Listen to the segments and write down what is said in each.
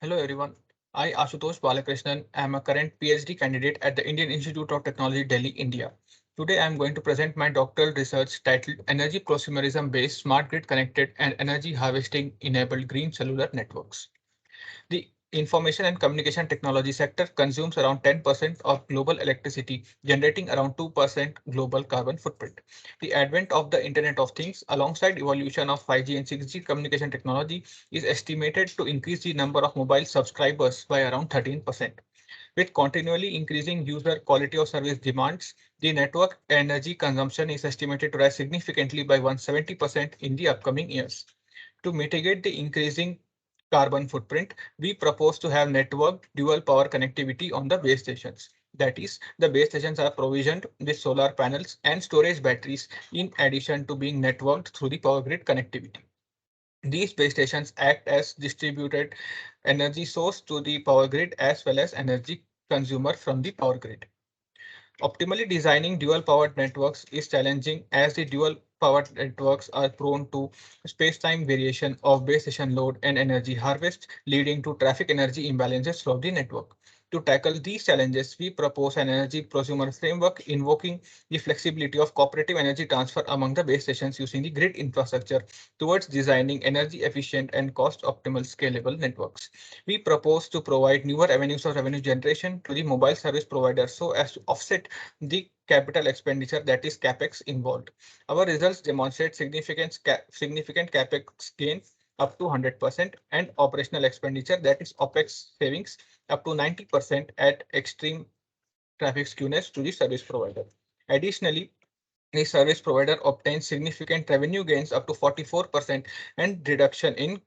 Hello everyone. I Ashutosh Balakrishnan am a current PhD candidate at the Indian Institute of Technology, Delhi, India. Today I am going to present my doctoral research titled Energy Prosumerism Based Smart Grid Connected and Energy Harvesting Enabled Green Cellular Networks. The information and communication technology sector consumes around 10% of global electricity, generating around 2% global carbon footprint. The advent of the Internet of Things alongside evolution of 5G and 6G communication technology is estimated to increase the number of mobile subscribers by around 13%. With continually increasing user quality of service demands, the network energy consumption is estimated to rise significantly by 170% in the upcoming years. To mitigate the increasing carbon footprint, we propose to have networked dual power connectivity on the base stations. That is, the base stations are provisioned with solar panels and storage batteries in addition to being networked through the power grid connectivity. These base stations act as distributed energy source to the power grid as well as energy consumer from the power grid. Optimally designing dual powered networks is challenging as the dual powered networks are prone to space-time variation of base station load and energy harvest, leading to traffic energy imbalances throughout the network. To tackle these challenges, we propose an energy prosumer framework invoking the flexibility of cooperative energy transfer among the base stations using the grid infrastructure towards designing energy efficient and cost optimal scalable networks. We propose to provide newer avenues of revenue generation to the mobile service provider so as to offset the capital expenditure, that is capex, involved. Our results demonstrate significant capex gain up to 100% and operational expenditure, that is opex, savings up to 90% at extreme traffic skewness to the service provider. Additionally, the service provider obtains significant revenue gains up to 44% and reduction in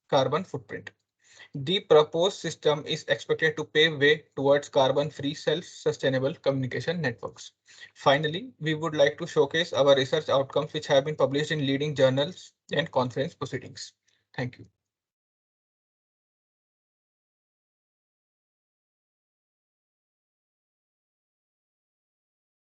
carbon footprint. The proposed system is expected to pave way towards carbon-free self-sustainable communication networks. Finally, we would like to showcase our research outcomes which have been published in leading journals and conference proceedings. Thank you.